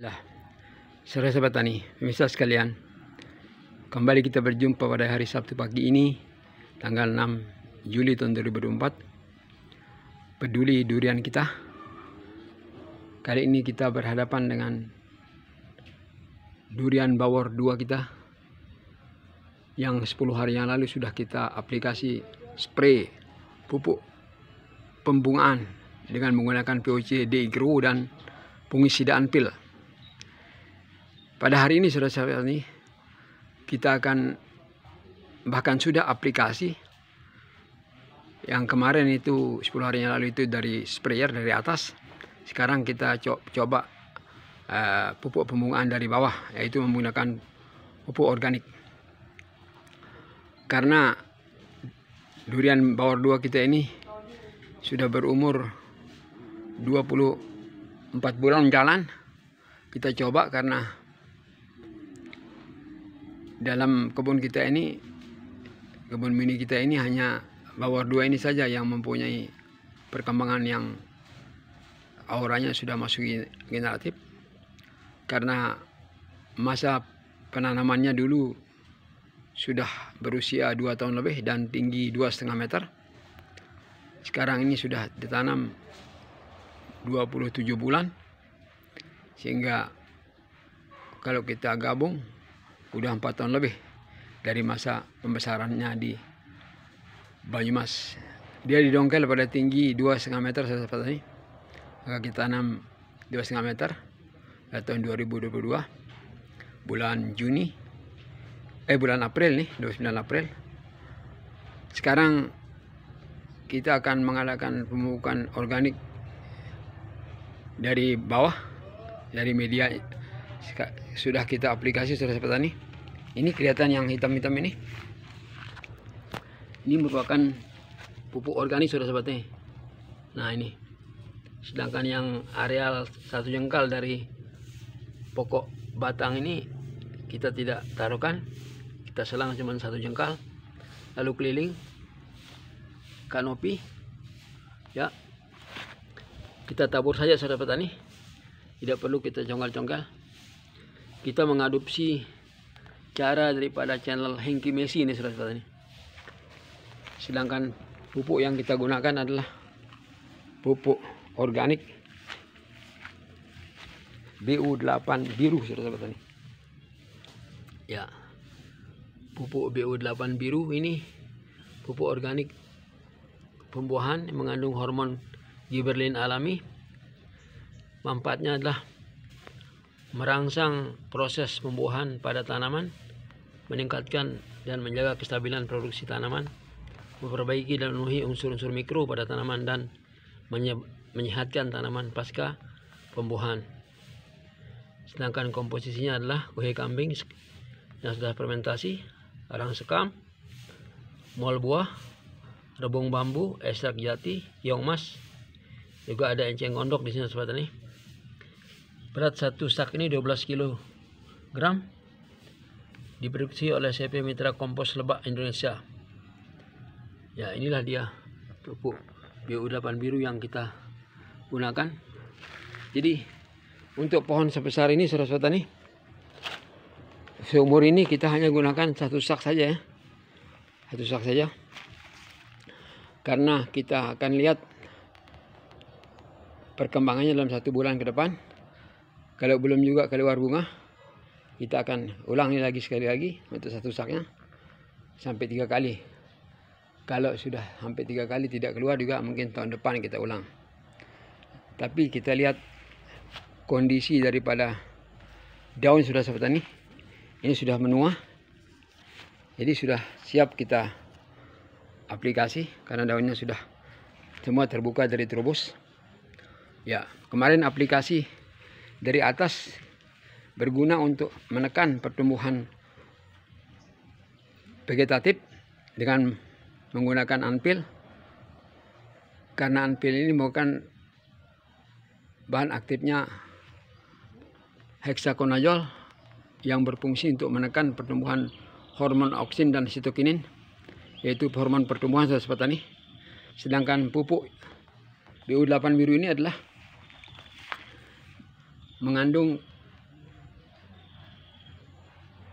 Lah, sahabat tani, pemirsa sekalian, kembali kita berjumpa pada hari Sabtu pagi ini, tanggal 6 Juli tahun 2024. Peduli durian kita. Kali ini kita berhadapan dengan durian bawor 2 kita, yang 10 hari yang lalu sudah kita aplikasi spray pupuk pembungaan dengan menggunakan POC Degro dan fungisida Anpil. Pada hari ini saudara-saudara ini kita akan bahkan sudah aplikasi yang kemarin itu 10 hari yang lalu itu dari sprayer dari atas. Sekarang kita coba pupuk pembungaan dari bawah, yaitu menggunakan pupuk organik. Karena durian bawor 2 kita ini sudah berumur 24 bulan jalan, kita coba karena dalam kebun kita ini, kebun mini kita ini hanya bawor 2 ini saja yang mempunyai perkembangan yang auranya sudah masuk generatif. Karena masa penanamannya dulu sudah berusia 2 tahun lebih dan tinggi 2,5 meter. Sekarang ini sudah ditanam 27 bulan, sehingga kalau kita gabung udah 4 tahun lebih dari masa pembesarannya di Banyumas. Dia didongkel pada tinggi 2,5 meter sahabat ini. Maka kita tanam 2,5 meter pada tahun 2022 bulan April nih, 29 April. Sekarang kita akan mengadakan pemupukan organik dari bawah, dari media sudah kita aplikasi sahabat petani. Ini kelihatan yang hitam-hitam ini merupakan pupuk organik sahabat petani. Nah ini, sedangkan yang areal 1 jengkal dari pokok batang ini kita tidak taruhkan, kita selang cuma 1 jengkal, lalu keliling kanopi ya, kita tabur saja sahabat petani, tidak perlu kita congkal-congkal. Kita mengadopsi cara daripada channel Hengki Messi ini sahabat petani. Sedangkan pupuk yang kita gunakan adalah pupuk organik BU8 biru sahabat petani. Ya, pupuk BU8 biru ini pupuk organik pembuahan yang mengandung hormon giberlin alami. Manfaatnya adalah merangsang proses pembuahan pada tanaman, meningkatkan dan menjaga kestabilan produksi tanaman, memperbaiki dan memenuhi unsur-unsur mikro pada tanaman, dan menyehatkan tanaman pasca pembuahan. Sedangkan komposisinya adalah kuhe kambing yang sudah fermentasi, arang sekam, mol buah, rebung bambu, ekstrak jati, yong mas, juga ada enceng gondok di sini sahabat ini. Berat satu sak ini 12 kg. Diproduksi oleh CP Mitra Kompos Lebak Indonesia. Ya, inilah dia pupuk BU8 biru yang kita gunakan. Jadi untuk pohon sebesar ini sahabat tani, seumur ini kita hanya gunakan 1 sak saja ya. 1 sak saja. Karena kita akan lihat perkembangannya dalam 1 bulan ke depan. Kalau belum juga keluar bunga, kita akan ulangi lagi sekali lagi untuk 1 saknya sampai 3 kali. Kalau sudah sampai 3 kali tidak keluar juga, mungkin tahun depan kita ulang. Tapi kita lihat kondisi daripada daun sudah sahabat tani, ini sudah menua, jadi sudah siap kita aplikasi karena daunnya sudah semua terbuka dari trobos. Ya, kemarin aplikasi dari atas berguna untuk menekan pertumbuhan vegetatif dengan menggunakan Anpil. Karena Anpil ini merupakan bahan aktifnya heksakonazol yang berfungsi untuk menekan pertumbuhan hormon auksin dan sitokinin, yaitu hormon pertumbuhan sahabat petani. Sedangkan pupuk BU8 biru ini adalah mengandung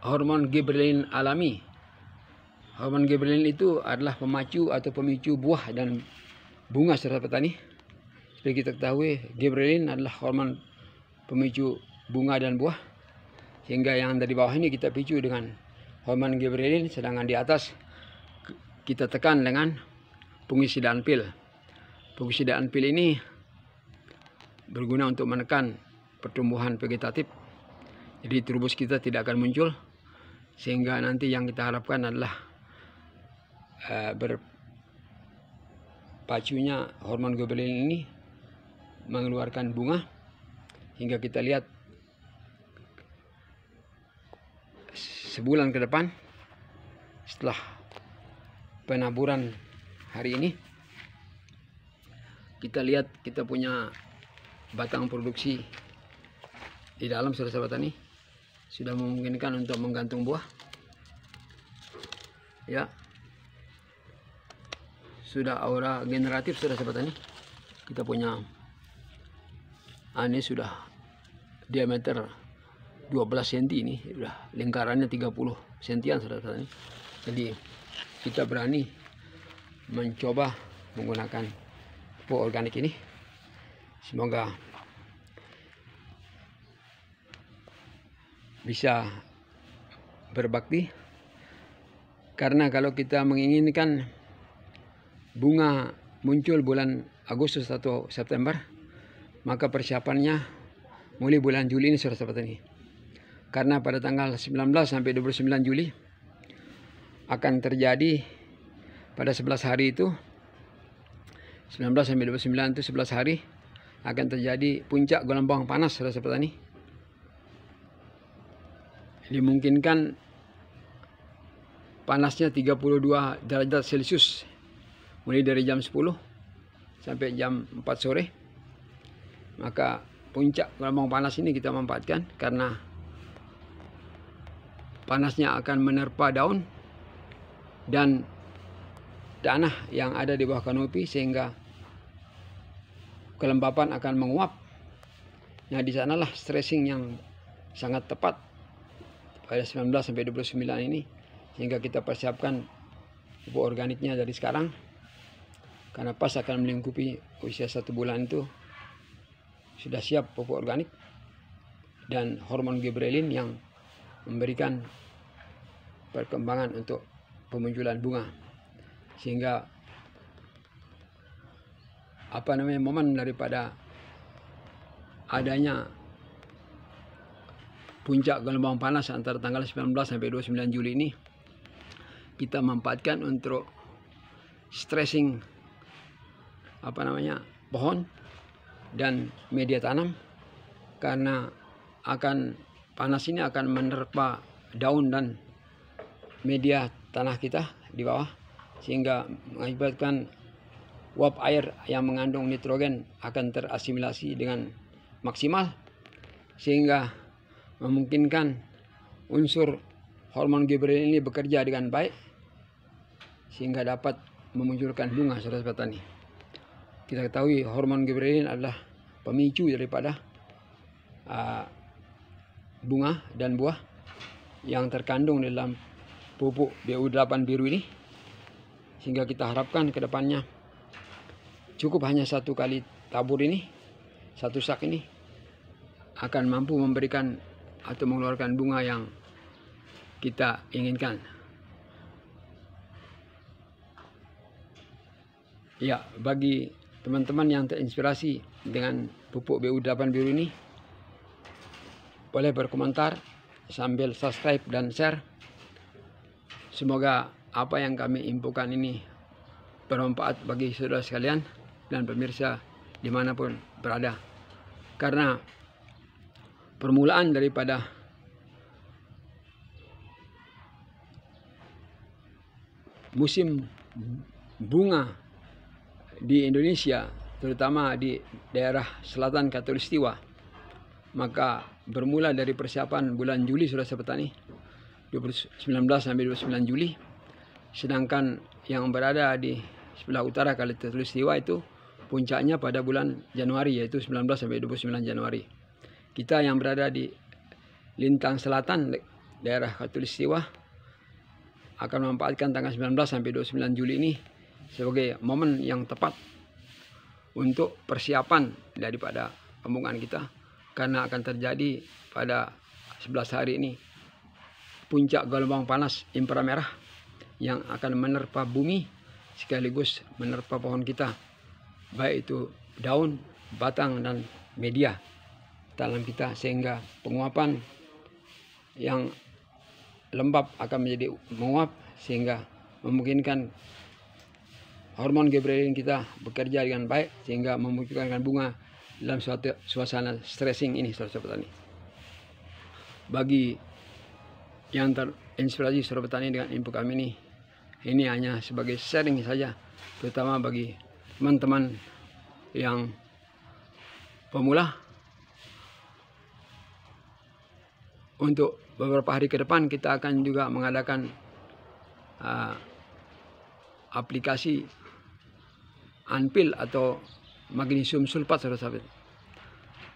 hormon gibberellin alami. Hormon gibberellin itu adalah pemacu atau pemicu buah dan bunga, saudara petani. Seperti kita ketahui, gibberellin adalah hormon pemicu bunga dan buah. Sehingga yang dari bawah ini kita picu dengan hormon gibberellin, sedangkan di atas kita tekan dengan fungisidaan pil. Fungisidaan pil ini berguna untuk menekan pertumbuhan vegetatif. Jadi trubus kita tidak akan muncul, sehingga nanti yang kita harapkan adalah berpacunya hormon gibberellin ini mengeluarkan bunga, hingga kita lihat sebulan ke depan setelah penaburan hari ini, kita lihat kita punya batang produksi di dalam, saudara petani, sudah memungkinkan untuk menggantung buah. Ya, sudah aura generatif, saudara petani. Kita punya ini sudah diameter 12 cm, ini sudah lingkarannya 30 sentian, saudara petani. Jadi kita berani mencoba menggunakan pupuk organik ini. Semoga bisa berbakti, karena kalau kita menginginkan bunga muncul bulan Agustus atau September, maka persiapannya mulai bulan Juli ini, saudara petani. Karena pada tanggal 19 sampai 29 Juli akan terjadi pada 11 hari itu, 19 sampai 29 itu 11 hari akan terjadi puncak gelombang panas, saudara petani. Dimungkinkan panasnya 32 derajat Celcius mulai dari jam 10 sampai jam 4 sore. Maka puncak gelombang panas ini kita manfaatkan, karena panasnya akan menerpa daun dan tanah yang ada di bawah kanopi, sehingga kelembapan akan menguap. Nah, di sanalah stressing yang sangat tepat pada 19 sampai 29 ini, sehingga kita persiapkan pupuk organiknya dari sekarang, karena pas akan melingkupi usia 1 bulan itu sudah siap pupuk organik dan hormon gibberellin yang memberikan perkembangan untuk pemunculan bunga, sehingga momen daripada adanya puncak gelombang panas antara tanggal 19 sampai 29 Juli ini kita manfaatkan untuk stressing pohon dan media tanam, karena panas ini akan menerpa daun dan media tanah kita di bawah, sehingga mengakibatkan uap air yang mengandung nitrogen akan terasimilasi dengan maksimal, sehingga memungkinkan unsur hormon gibberellin ini bekerja dengan baik, sehingga dapat memunculkan bunga, saudara petani. Kita ketahui hormon gibberellin adalah pemicu daripada bunga dan buah yang terkandung dalam pupuk BU8 biru ini, sehingga kita harapkan ke depannya cukup hanya 1 kali tabur ini, 1 sak ini akan mampu memberikan atau mengeluarkan bunga yang kita inginkan. Ya, bagi teman-teman yang terinspirasi dengan pupuk BU8 biru ini, boleh berkomentar sambil subscribe dan share. Semoga apa yang kami infokan ini bermanfaat bagi saudara sekalian dan pemirsa dimanapun berada. Karena permulaan daripada musim bunga di Indonesia, terutama di daerah selatan Khatulistiwa, maka bermula dari persiapan bulan Juli, saudara petani, 19 sampai 29 Juli. Sedangkan yang berada di sebelah utara Khatulistiwa itu puncaknya pada bulan Januari, yaitu 19 sampai 29 Januari. Kita yang berada di lintang selatan daerah Khatulistiwa akan memanfaatkan tanggal 19 sampai 29 Juli ini sebagai momen yang tepat untuk persiapan daripada pembukaan kita, karena akan terjadi pada 11 hari ini puncak gelombang panas inframerah yang akan menerpa bumi sekaligus menerpa pohon kita, baik itu daun, batang, dan media tanam kita, sehingga penguapan yang lembab akan menjadi menguap sehingga memungkinkan hormon Gibberellin kita bekerja dengan baik sehingga memunculkan bunga dalam suatu suasana stressing ini, saudara petani. Bagi yang terinspirasi saudara petani dengan info kami ini hanya sebagai sharing saja, terutama bagi teman-teman yang pemula. Untuk beberapa hari ke depan kita akan juga mengadakan aplikasi Anpil atau magnesium sulfat, saudara-saudara.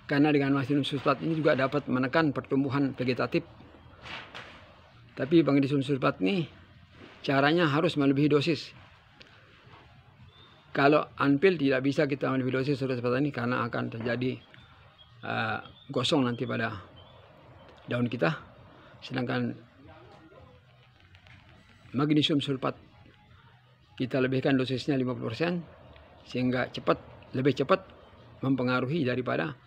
Karena dengan magnesium sulfat ini juga dapat menekan pertumbuhan vegetatif. Tapi magnesium sulfat ini caranya harus melebihi dosis. Kalau Anpil tidak bisa kita melebihi dosis, saudara-saudara ini, karena akan terjadi gosong nanti pada daun kita. Sedangkan magnesium sulfat kita lebihkan dosisnya 50% sehingga lebih cepat mempengaruhi daripada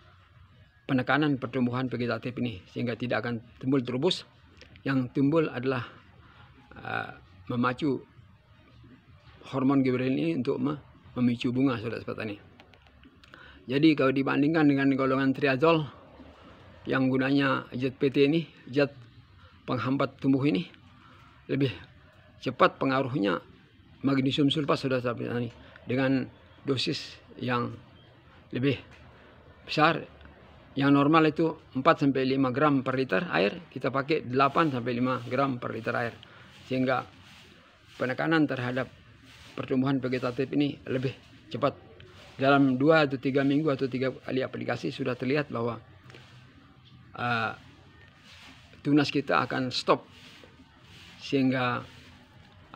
penekanan pertumbuhan vegetatif ini, sehingga tidak akan timbul terubus. Yang timbul adalah memacu hormon Gibberellin ini untuk memicu bunga, saudara petani. Jadi kalau dibandingkan dengan golongan triazol yang gunanya zat PT ini, zat penghambat tumbuh ini, lebih cepat pengaruhnya magnesium sulfat, saudara petani, dengan dosis yang lebih besar. Yang normal itu 4-5 gram per liter air, kita pakai 8-5 gram per liter air. Sehingga penekanan terhadap pertumbuhan vegetatif ini lebih cepat. Dalam 2 atau 3 minggu atau 3 kali aplikasi sudah terlihat bahwa tunas kita akan stop. Sehingga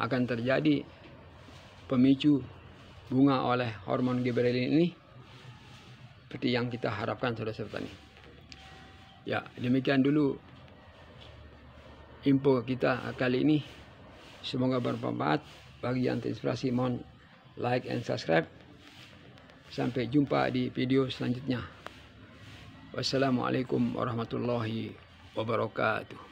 akan terjadi pemicu bunga oleh hormon Gibberellin ini seperti yang kita harapkan, saudara-saudara petani. Ya, demikian dulu info kita kali ini. Semoga bermanfaat. Bagi yang terinspirasi mohon like and subscribe. Sampai jumpa di video selanjutnya. Wassalamualaikum warahmatullahi wabarakatuh.